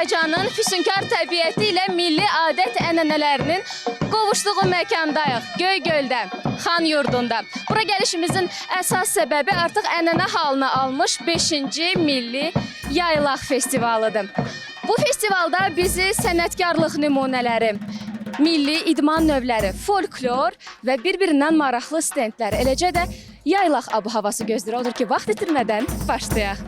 Azərbaycanın füsunkar təbiəti ilə milli adət-ənənələrinin qovuşduğu məkandayıq, Göygöldə, Xan Yurdunda. Bura gəlişimizin əsas səbəbi artıq ənənə halını almış 5-ci Milli Yaylaq Festivalıdır. Bu festivalda bizi sənətkarlıq nümunələri, milli idman növləri, folklor və bir-birindən maraqlı stendlər, eləcə də yaylaq ab-havası gözləyir. Odur ki, vaxt itirmədən başlayaq.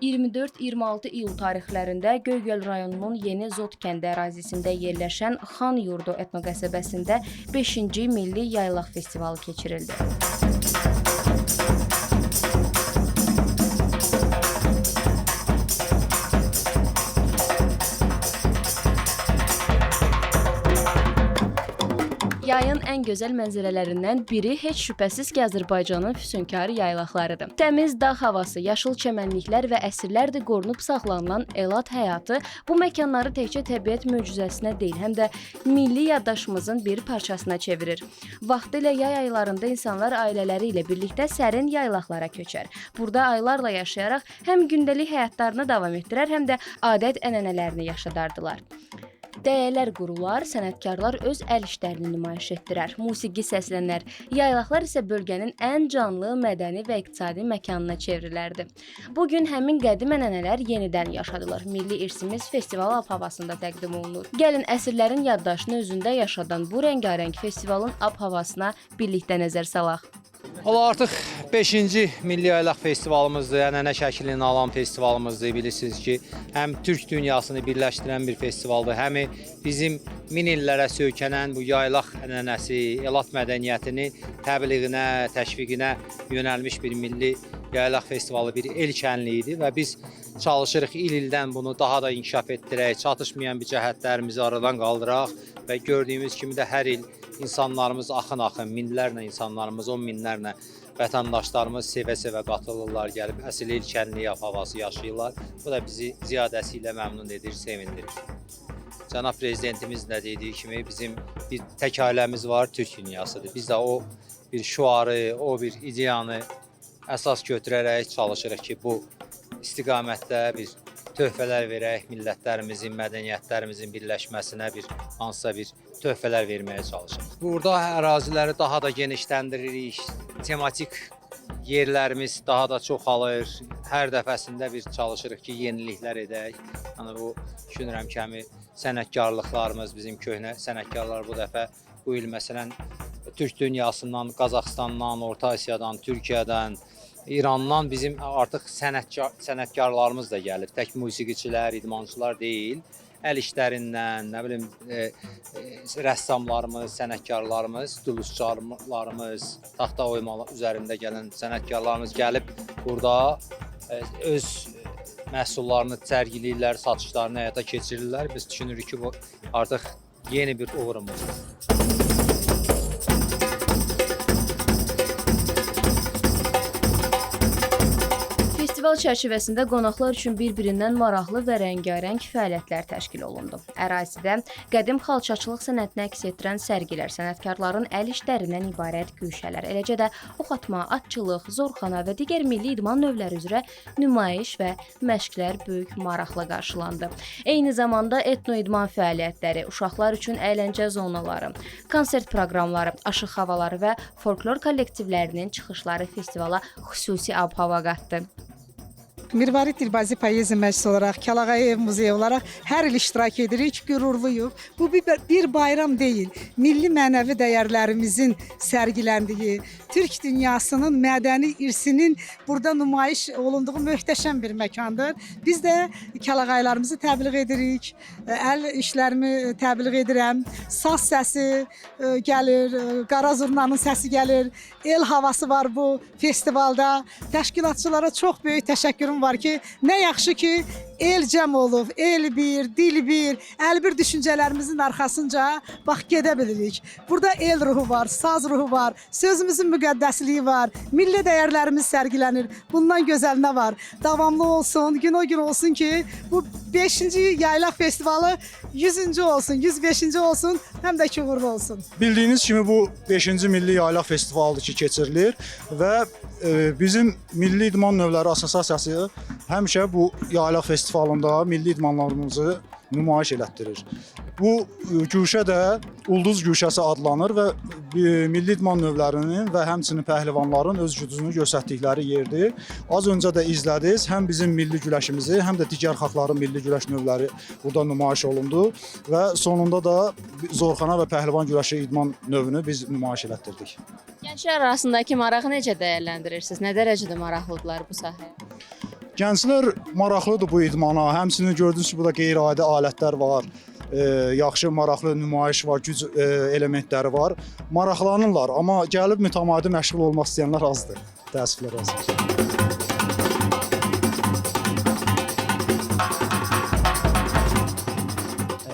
24-26 iyul tarixlərində Göygöl rayonunun Yeni Zot kəndi ərazisində yerləşən Xan Yurdu etnoqəsəbəsində 5-ci Milli Yaylaq Festivalı keçirildi. Yayın ən gözəl mənzərələrindən biri heç şübhəsiz ki, Azərbaycanın füsunkar yaylaqlarıdır. Təmiz dağ havası, yaşıl çəmənliklər və əsrlərdir qorunub saxlanılan elad həyatı bu məkanları təkcə təbiət möcüzəsinə deyil, həm də milli yaddaşımızın bir parçasına çevirir. Vaxtilə yay aylarında insanlar ailələri ilə birlikdə sərin yaylaqlara köçər. Burada aylarla yaşayaraq həm gündəlik həyatlarını davam etdirər, həm də adət-ənənələrini yaşadardılar. Dəyərlər qurular, sənətkarlar öz əl işlərini nümayiş etdirər, musiqi səslənər, yaylaqlar isə bölgənin ən canlı, mədəni və iqtisadi məkanına çevrilərdi. Bugün həmin qədim ənənələr yenidən yaşadılır, milli irsimiz festival ab-havasında təqdim olunur. Gəlin əsrlərin yaddaşını özündə yaşadan bu rəngarəng festivalın ab-havasına birlikdə nəzər salaq. Artıq 5-ci Milli Yaylaq Festivalımızdır, ənənə şəklini alan festivalımızdır. Bilirsiniz ki, həm Türk dünyasını birləşdirən bir festivaldır, həm bizim min illərə söykənən bu yaylaq ənənəsi, elad mədəniyyətini təbliğinə, təşviqinə yönəlmiş bir Milli Yaylaq Festivalı bir el şənliyidir və biz çalışırıq il-ildən bunu daha da inkişaf etdirək, çatışmayan bir cəhətlərimizi aradan qaldıraq və gördüyümüz kimi də hər il insanlarımız axın-axın, minlərlə insanlarımız, 10 minlərlə vətəndaşlarımız sevə-sevə qatılırlar, gəlib əsl el şənliyi havası yaşayırlar. Bu da bizi ziyadəsilə məmnun edir, sevindirir. Cənab Prezidentimiz də dediyi kimi bizim bir tək ailəmiz var, Türk dünyasıdır. Biz də o bir şuarı, o bir ideyanı əsas götürərək çalışırıq ki, bu istiqamətdə bir töhfələr verək, millətlərimizin, mədəniyyətlərimizin birləşməsinə hansısa bir töhfələr verməyə çalışırıq. Burada əraziləri daha da genişləndiririk, tematik yerlərimiz daha da çoxalır. Hər dəfəsində bir çalışırıq ki, yeniliklər edək. Yəni bu düşünürəm ki, həmi sənətkarlıqlarımız, bizim köhnə sənətkarlar bu dəfə bu il məsələn Türk dünyasından, Qazaxıstandan, Orta Asiyadan, Türkiyədən, İrandan bizim artıq sənətkarlarımız da gəlib. Tək musiqiçilər, idmançılar deyil, əl işlərindən, nə bilim, rəssamlarımız, sənətkarlarımız, duluzçularımız, taxta oyma üzərində gələn sənətkarlarımız gəlib burada öz məhsullarını sərgiləyirlər, satışlarını həyata keçirirlər. Biz düşünürük ki, bu artıq yeni bir uğurumuzdur. Festival çərçivəsində qonaqlar üçün bir-birindən maraqlı və rəngarəng fəaliyyətlər təşkil olundu. Ərazidə qədim xalçaçılıq sənətini əks etdirən sərgilər, sənətkarların əl işlərindən ibarət güşələr, eləcə də ox atma, atçılıq, zorxana və digər milli idman növləri üzrə nümayiş və məşqlər böyük maraqla qarşılandı. Eyni zamanda etno-idman fəaliyyətləri, uşaqlar üçün əyləncə zonaları, konsert proqramları, aşıq havaları və folklor kollektivlərinin çıxışları festivala xüsusi ab-hava qatdı. Mirvarid Dilbazi Poeziya Məclisi olaraq, Kəlağayev Muzeyi olaraq hər il iştirak edirik, qürurluyuq. Bu bir bayram deyil, milli mənəvi dəyərlərimizin sərgiləndiyi, Türk dünyasının mədəni irsinin burada nümayiş olunduğu möhtəşəm bir məkandır. Biz də kəlağaylarımızı təbliğ edirik, əl işlərimi təbliğ edirəm, saz səsi gəlir, qara zurnanın səsi gəlir, el havası var bu festivalda. Təşkilatçılara çox böyük təşəkkürüm var ki, nə yaxşı ki, el cəm olub, el bir, dil bir, əl bir düşüncələrimizin arxasınca bax gedə bilirik. Burada el ruhu var, saz ruhu var, sözümüzün müqəddəsliyi var, milli dəyərlərimiz sərgilənir. Bundan gözəl nə var? Davamlı olsun, gün o gün olsun ki, bu 5-ci Yaylaq Festivalı 100-cü olsun, 105-ci olsun, həm də ki uğurlu olsun. Bildiyiniz kimi bu 5-ci Milli Yaylaq Festivalıdır ki, keçirilir və bizim Milli İdman Növləri Assosiasiyası həmişə bu Yaylaq Festivalında milli idmanlarımızı nümayiş elətdirir. Bu güşə də Ulduz Güşəsi adlanır və milli idman növlərinin və həmçinin pəhlivanların öz gücünü göstərdikləri yerdir. Az öncə də izlədiniz, həm bizim milli güləşimizi, həm də digər xalqların milli güləş növləri burada nümayiş olundu və sonunda da Zorxana və Pəhlivan güləşi idman növünü biz nümayiş elətdirdik. Gənclər arasındakı marağı necə dəyərləndirirsiniz? Nə dərəcədə maraqlıdırlar bu sahəyə? Gənclər maraqlıdır bu idmana. Həmçinin gördünüz ki, burada qeyri-adi alətlər var. Yaxşı, maraqlı nümayiş var, güc elementləri var. Maraqlanırlar, amma gəlib mütəmadi məşğul olmaq istəyənlər azdır. Təəssüflər azdır.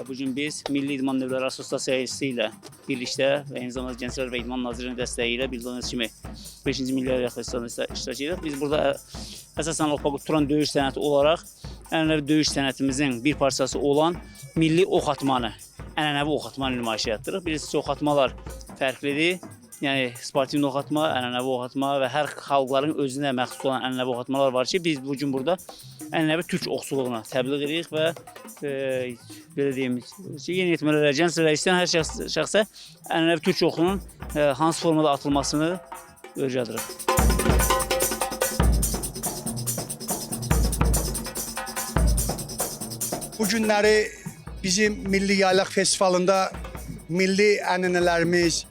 Bugün biz Milli İdman Növləri Assosiasiyası ilə birlikdə və eyni zamanda Gənclər və İdman Nazirliyinin dəstəyi ilə bildiyiniz kimi 5-ci Milli Yaylaq Festivalında iştirak edirik. Biz burada əsasən Turan döyüş sənəti olaraq ənənəvi döyüş sənətimizin bir parçası olan milli ox atmanı, ənənəvi ox atmanı nümayiş etdiririk. Bilirsiniz, ox atmalar fərqlidir. Yəni sportiv ox atma, ənənəvi ox atma və hər xalqların özünə məxsus olan ənənəvi ox atmalar var ki, biz bugün burada ənənəvi türk oxçuluğuna təbliğ edirik və belə deyim, yeniyetmələrə, gənclərə istəyən hər şəxsə ənənəvi türk oxunun hansı formada atılmasını öyrədirik. Bu günləri bizim Milli Yaylaq Festivalında milli ənənələrimiz,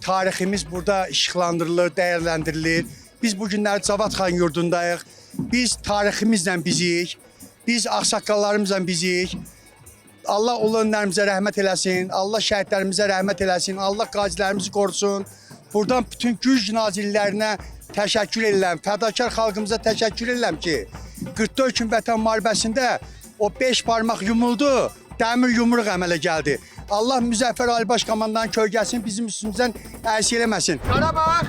tariximiz burada işıqlandırılır, dəyərləndirilir. Biz bu günləri Cavad xan yurdundayıq. Biz tariximizlə biziyik. Biz ağsaqqallarımızla biziyik. Allah ulu önlərimizə rəhmət eləsin. Allah şəhidlərimizə rəhmət eləsin. Allah qazilərimizi qorusun. Buradan bütün güc nazirlərinə təşəkkür edirəm. Fədakar xalqımıza təşəkkür edirəm ki, 44 gün Vətən müharibəsində o 5 parmaq yumuldu, dəmir yumruq əmələ gəldi. Allah Müzəffər Ali Baş Komandanın kölgəsini bizim üstümüzdən əks eləməsin. Qarabağ!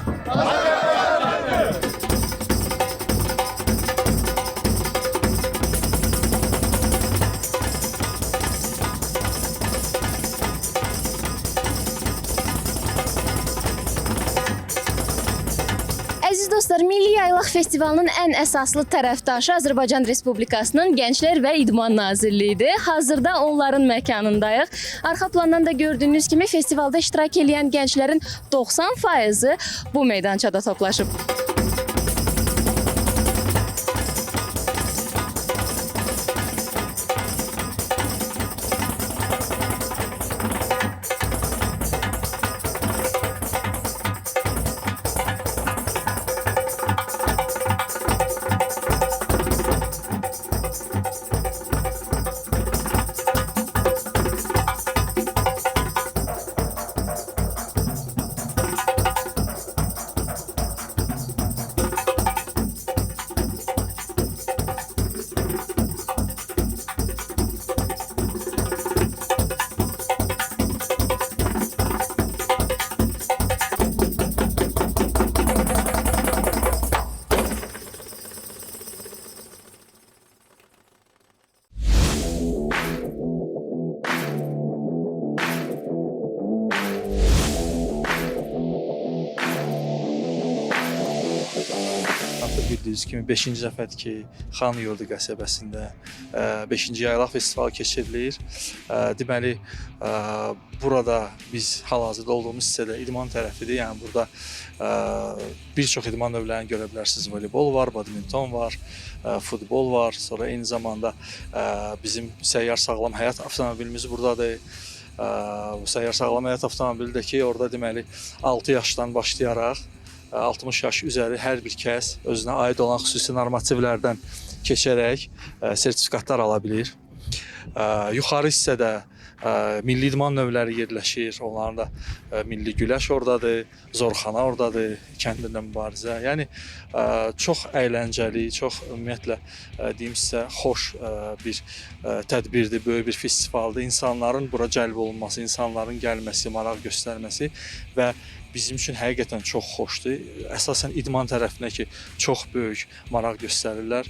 Əziz dostlar, Milli Yaylaq Festivalının ən əsaslı tərəfdaşı Azərbaycan Respublikasının Gənclər və İdman Nazirliyidir. Hazırda onların məkanındayıq. Arxa plandan da gördüyünüz kimi festivalda iştirak edən gənclərin 90%-i bu meydançada toplaşıb. Bildiyiniz kimi 5-ci dəfədir ki, Xan Yurdu qəsəbəsində 5-ci Yaylaq Festivalı keçirilir. Deməli, burada biz hal-hazırda olduğumuz hissədə idman tərəfidir. Yəni burada bir çox idman növlərini görə bilərsiniz. Voleybol var, badminton var, futbol var. Sonra eyni zamanda bizim səyyar sağlam həyat avtomobilimiz buradadır. Bu səyyar sağlam həyat avtomobili də ki, orada deməli 6 yaşdan başlayaraq 60 yaş üzəri hər bir kəs özünə aid olan xüsusi normativlərdən keçərək sertifikatlar ala bilir. Yuxarı hissədə milli idman növləri yerləşir. Onların da milli güləş ordadır, zorxana ordadır, kəndirlə mübarizə. Yəni çox əyləncəli, çox ümumiyyətlə deyim sizə xoş bir tədbirdir, böyük bir festivaldır. İnsanların bura cəlb olunması, insanların gəlməsi, maraq göstərməsi və bizim üçün həqiqətən çox xoşdur. Əsasən idman tərəfinə ki, çox böyük maraq göstərirlər.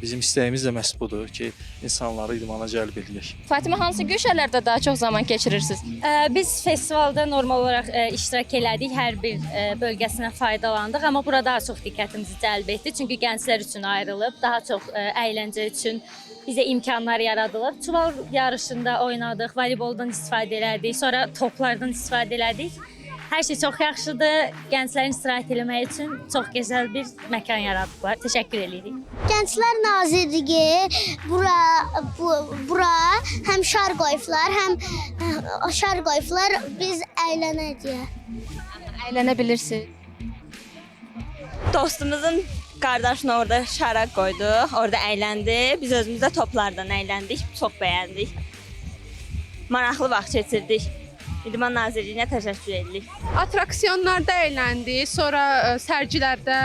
Bizim istəyimiz də məhz budur ki, insanları idmana cəlb edək. Fatimə, hansı güşələrdə daha çox zaman keçirirsiniz? Biz festivalda normal olaraq iştirak elədik, hər bir bölgəsinə faydalandıq, amma bura daha çox diqqətimizi cəlb etdi. Çünki gənclər üçün ayrılıb, daha çox əyləncə üçün bizə imkanlar yaradılıb. Çuval yarışında oynadıq, voleyboldan istifadə elədik, sonra toplardan istifadə elədik. Hər şey çox yaxşıdır. Gənclərin istirahət etməyi üçün çox gözəl bir məkan yaradıblar. Təşəkkür edirik. Gənclər Nazirliyi bura həm şar qoyublar, həm şar qoyublar. Biz əylənəcəyik. Əylənə bilirsiniz. Dostumuzun qardaşını orada şara qoyduq, orada əyləndi. Biz özümüz də toplardan əyləndik, çox bəyəndik. Maraqlı vaxt keçirdik. İdman Nazirliyinə təşəkkür edirik. Atraksiyonlarda əyləndik, sonra sərgilərdə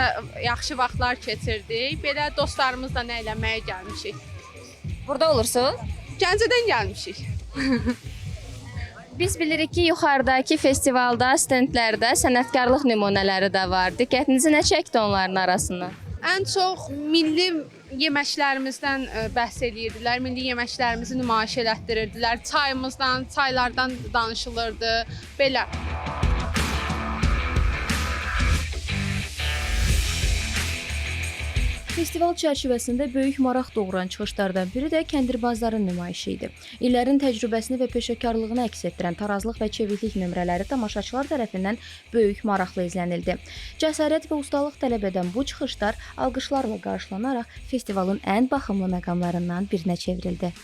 yaxşı vaxtlar keçirdik. Belə dostlarımızla əylənməyə gəlmişik. Burada olursunuz? Gəncədən gəlmişik. Biz bilirik ki, yuxarıdakı festivalda, stendlərdə sənətkarlıq nümunələri də var. Diqqətinizi nə çəkdi onların arasından? Ən çox milli yeməklərimizdən bəhs edirdilər, milli yeməklərimizi nümayiş elətdirirdilər. Çayımızdan, çaylardan danışılırdı, belə. Festival çərçivəsində böyük maraq doğuran çıxışlardan biri də kəndirbazların nümayişi idi. İllərin təcrübəsini və peşəkarlığını əks etdirən tarazlıq və çeviklik nömrələri tamaşaçılar tərəfindən böyük maraqla izlənildi. Cəsarət və ustalıq tələb edən bu çıxışlar alqışlarla qarşılanaraq festivalın ən baxımlı məqamlarından birinə çevrildi.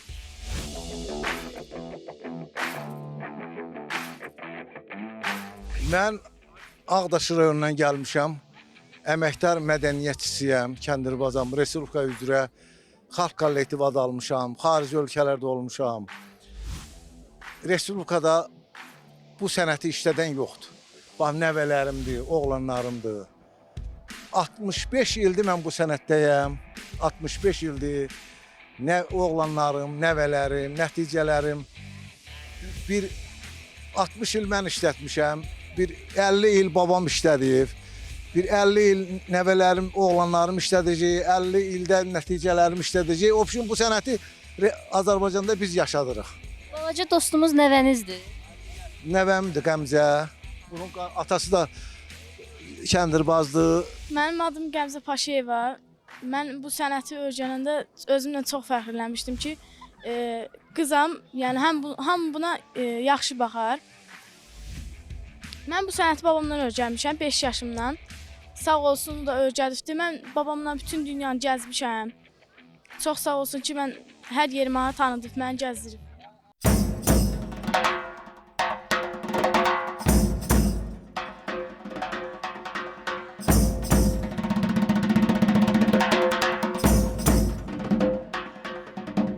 Mən Ağdaş rayonundan gəlmişəm. Əməkdar mədəniyyətçisiyəm, kəndirbazam, Respublika üzrə xalq kollektiv adı almışam, xarici ölkələrdə olmuşam. Respublikada bu sənəti işlədən yoxdur. Bax, nəvələrimdir, oğlanlarımdır. 65 ildir mən bu sənətdəyəm, 65 ildir. Nə oğlanlarım, nəvələrim, nəticələrim. Bir 60 il mən işlətmişəm, bir 50 il babam işlədib. Bir 50 il nəvələrim, oğlanlarım işlədəcək, 50 ildə nəticələrim işlədəcək. O üçün bu sənəti Azərbaycanda biz yaşadırıq. Balaca dostumuz nəvənizdir. Nəvəmdir Qəmzə. Bunun atası da kəndirbazdır. Mənim adım Qəmzə Paşayeva. Mən bu sənəti öyrənəndə özümlə çox fəxrlənmişdim ki, qızam, yəni hamı buna yaxşı baxar. Mən bu sənəti babamdan öyrənmişəm, 5 yaşımdan. Sağ olsun da öyrədibdi. Mən babamla bütün dünyanı gəzmişəm. Çox sağ olsun ki, mən hər yerimi tanıdıb, məni gəzdirib.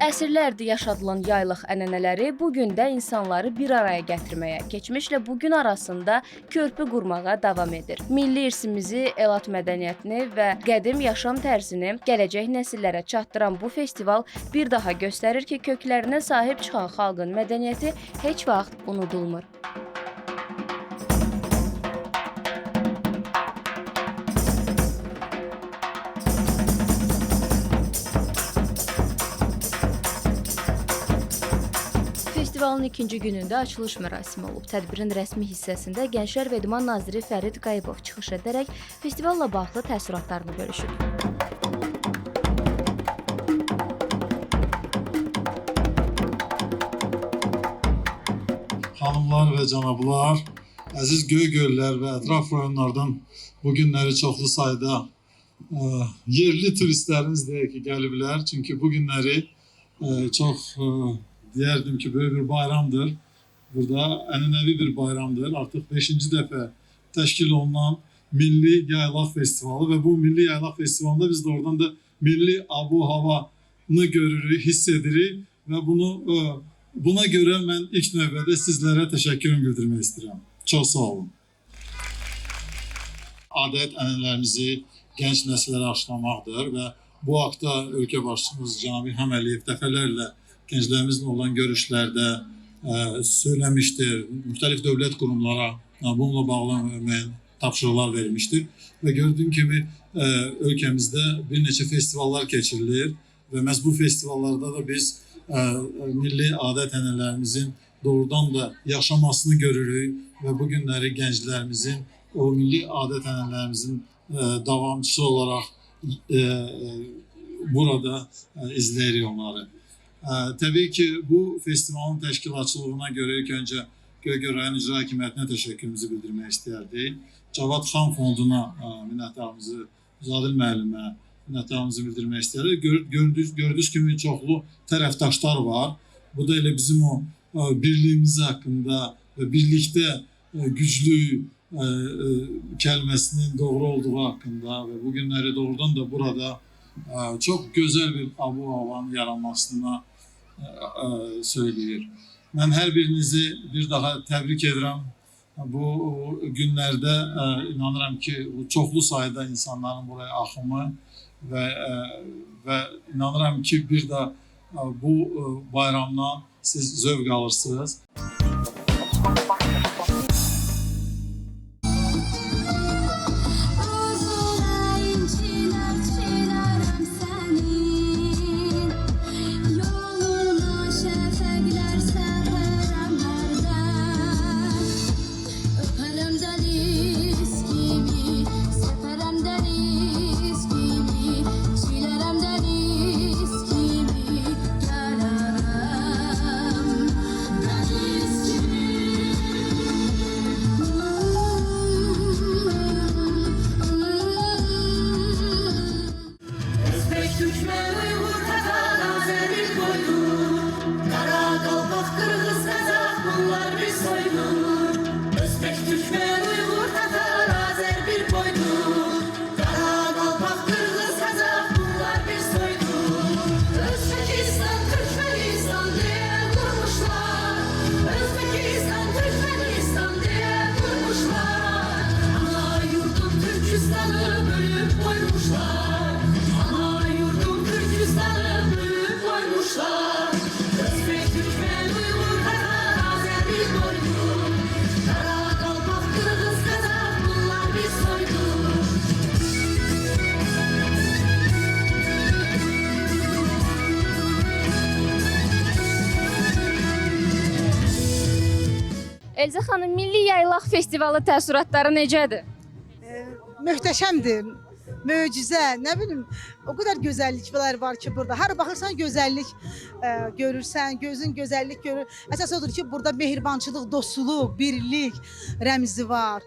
Əsrlərdir yaşadılan yaylıq ənənələri bu gün də insanları bir araya gətirməyə, keçmişlə bugün arasında körpü qurmağa davam edir. Milli irsimizi, elat mədəniyyətini və qədim yaşam tərzini gələcək nəsillərə çatdıran bu festival bir daha göstərir ki, köklərinə sahib çıxan xalqın mədəniyyəti heç vaxt unudulmur. Festivalın ikinci günündə açılış mərasimi olub. Tədbirin rəsmi hissəsində Gənclər və İdman naziri Fərid Qayıbov çıxış edərək festivalla bağlı təəssüratlarını bölüşüb. Xanımlar və cənablar, əziz Göygöllər və ətraf rayonlardan bu günləri çoxlu sayda yerli turistlərimiz deyək ki, gəliblər. Çünki bu günləri çox deyərdim ki, böyük bir bayramdır. Burada ənənəvi bir bayramdır. Artıq 5-ci dəfə təşkil olunan Milli Yaylaq Festivalı və bu Milli Yaylaq Festivalında biz də oradan da milli abu havanı görürük, hiss edirik və buna görə mən ilk növbədə sizlərə təşəkkürümü bildirmək istəyirəm. Çox sağ olun. Adət-ənənələrimizi gənc nəsillərə aşılamaqdır və bu haqda ölkə başçımız Cənab İlham Əliyev dəfələrlə gənclərimizlə olan görüşlərdə söyləmişdir. Müxtəlif dövlət qurumlara bununla bağlı müəyyən tapşırıqlar vermişdir və gördüyüm kimi ölkəmizdə bir neçə festivallar keçirilir və məhz bu festivallarda da biz milli adət-ənənələrimizin doğrudan da yaşamasını görürük və bu günləri gənclərimizin o milli adət-ənənələrimizin davamçısı olaraq burada izləyirik onları. Təbii ki, bu festivalın təşkilatçılığına görə ilk öncə Göygöl rayon icra hakimiyyətinə təşəkkürümüzü bildirmək istəyərdik. Cavad Xan fonduna minnətdarımızı, Zadil müəllimə minnətdarımızı bildirmək istəyərdik. Gördüyünüz kimi çoxlu tərəfdaşlar var. Bu da elə bizim o birliyimiz haqqında və birlikdə güclü kəlməsinin doğru olduğu haqqında və bu günləri doğrudan da burada çox gözəl bir abu-havanın yaranmasına söyləyir. Mən hər birinizi bir daha təbrik edirəm. Bu günlərdə inanıram ki, çoxlu sayda insanların buraya axımı və inanıram ki, bir də bu bayramdan siz zövq alırsınız. Elzə xanım, Milli Yaylaq Festivalı təəssüratları necədir? Möhtəşəmdir, möcüzə, nə bilim, o qədər gözəlliklər var ki burada. Hər baxırsan gözəllik görürsən, gözün gözəllik görür. Əsas odur ki, burada mehribançılıq, dostluq, birlik rəmzi var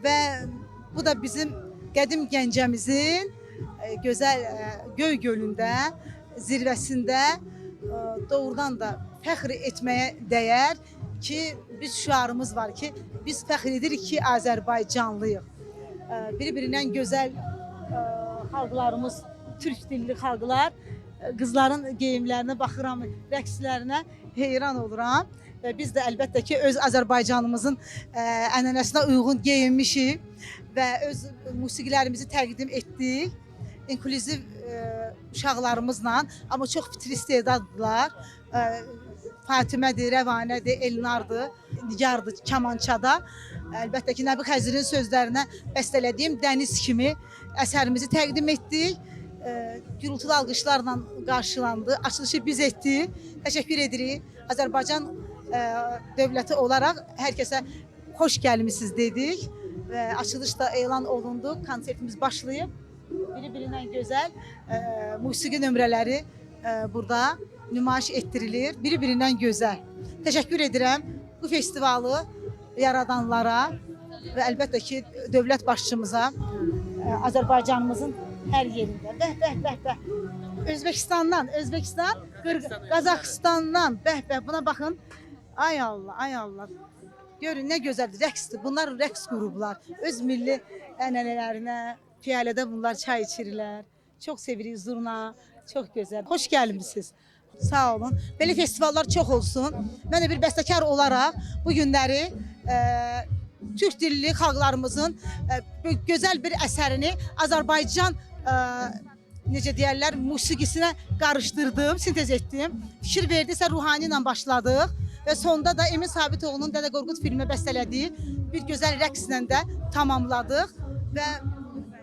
və bu da bizim qədim Gəncəmizin gözəl Göygölündə, zirvəsində doğrudan da fəxr etməyə dəyər ki, biz şüarımız var ki, biz fəxr edirik ki, Azərbaycanlıyıq. Bir-birindən gözəl xalqlarımız, türk dilli xalqlar, qızların geyimlərinə baxıram, rəqslərinə heyran oluram. Və biz də əlbəttə ki, öz Azərbaycanımızın ənənəsinə uyğun geyinmişik və öz musiqilərimizi təqdim etdik. İnklüziv uşaqlarımızla, amma çox fitri istedadlılar. Fatimədir, Rəvanədir, Elnardır, Nigardır, Kamançada. Əlbəttə ki, Nəbi Xəzirin sözlərinə bəstələdiyim Dəniz kimi əsərimizi təqdim etdik. Gürültülü alqışlarla qarşılandı, açılışı biz etdik. Təşəkkür edirik. Azərbaycan dövləti olaraq hər kəsə xoş gəlmisiniz dedik. Açılış da elan olundu, konsertimiz başlayıb. Bir-birindən gözəl musiqi nömrələri burada nümayiş etdirilir, bir-birindən gözəl. Təşəkkür edirəm bu festivalı yaradanlara və əlbəttə ki, dövlət başçımıza, Azərbaycanımızın hər yerində. Bəh. Özbəkistandan, Qazaxıstandan, bəh, buna baxın. Ay Allah. Görün, nə gözəldir, rəqsdir. Bunlar rəqs qruplar. Öz milli ənənələrinə, piyalədə bunlar çay içirlər. Çox sevirik zurna, çox gözəl. Xoş gəlmisiniz. Sağ olun. Belə festivallar çox olsun. Mən də bir bəstəkar olaraq bu günləri türk dilli xalqlarımızın gözəl bir əsərini Azərbaycan necə deyərlər, musiqisinə qarışdırdım, sintez etdim. Fikir verdisə Ruhani ilə başladıq və sonda da Emin Sabitoğlu'nun Dədə Qorqud filmə bəstələdiyi bir gözəl rəqslə də tamamladıq və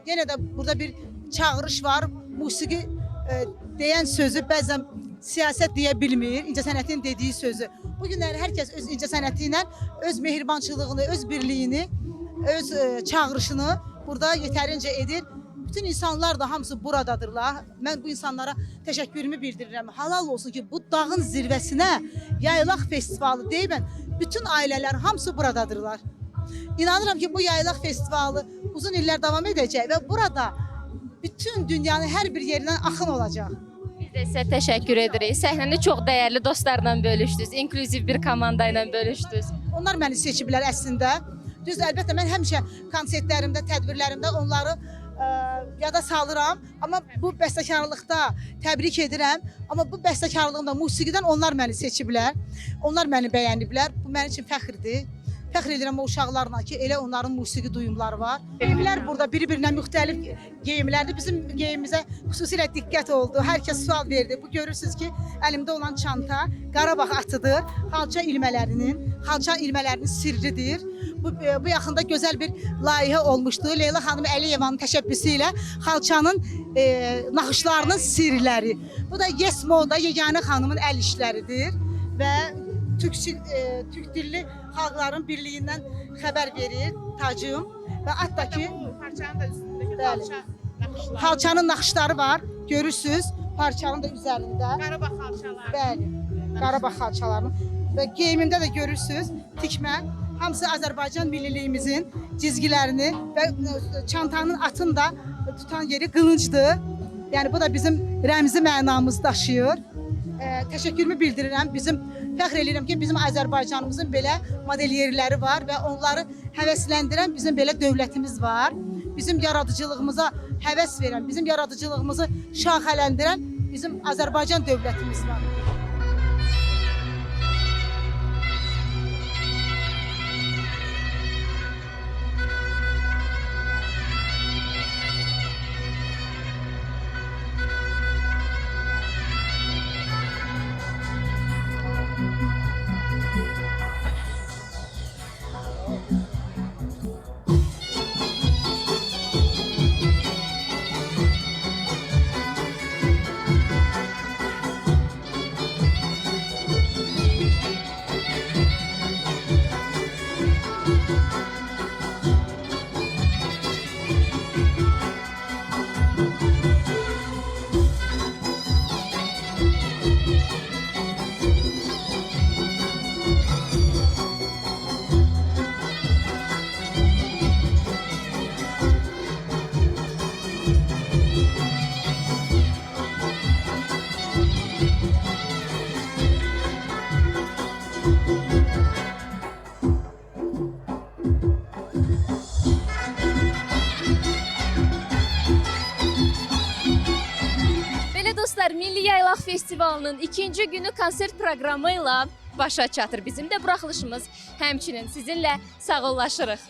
yenə də burada bir çağırış var. Musiqi deyən sözü bəzən siyasət deyə bilmir, incəsənətin dediyi sözü. Bu günləri hər kəs öz incəsənəti ilə öz mehribançılığını, öz birliyini, öz çağırışını burada yetərincə edir. Bütün insanlar da hamısı buradadırlar. Mən bu insanlara təşəkkürümü bildirirəm. Halal olsun ki, bu dağın zirvəsinə yaylaq festivalı deyibən bütün ailələr hamısı buradadırlar. İnanıram ki, bu yaylaq festivalı uzun illər davam edəcək və burada bütün dünyanın hər bir yerindən axın olacaq. Biz də sizə təşəkkür edirik. Səhnəni çox dəyərli dostlarla bölüşdünüz, inklüziv bir komanda ilə bölüşdünüz. Onlar məni seçiblər əslində. Düz, əlbəttə, mən həmişə konsertlərimdə, tədbirlərimdə onları yada salıram. Amma bu bəstəkarlıqda təbrik edirəm. Amma bu bəstəkarlığımda, musiqidən onlar məni seçiblər. Onlar məni bəyəniblər. Bu mənim üçün fəxrdir. Fəxr edirəm o uşaqlarla ki, elə onların musiqi duyumları var. Geyimlər burada bir-birinə müxtəlif geyimlərdir. Bizim geyimimizə xüsusilə diqqət oldu. Hər kəs sual verdi. Bu görürsünüz ki, əlimdə olan çanta Qarabağ atıdır. Xalça ilmələrinin sirridir. Bu yaxında gözəl bir layihə olmuşdu. Leyla xanım Əliyevanın təşəbbüsü ilə xalçanın naxışlarının sirləri. Bu da Yes Moda Yeganə xanımın əl işləridir və türk dilli xalqların birliyindən xəbər verir tacım və hatta xalçanın naxışları var. Görürsünüz parçanın da üzərində. Qarabağ xalçaları. Bəli, Qarabağ xalçalarının və geyimində də görürsünüz tikmə. Hamısı Azərbaycan milliliyimizin cizgilərini və çantanın atını da tutan yeri qılıncdır. Yəni bu da bizim rəmzi mənamızı daşıyır. Təşəkkürümü bildirirəm. Fəxr edirəm ki, bizim Azərbaycanımızın belə modelyerləri var və onları həvəsləndirən bizim belə dövlətimiz var. Bizim yaradıcılığımıza həvəs verən, bizim yaradıcılığımızı şaxələndirən bizim Azərbaycan dövlətimiz var. Milli Yaylaq Festivalının ikinci günü konsert proqramı ilə başa çatır. Bizim də buraxılışımız həmçinin sizinlə sağollaşırıq.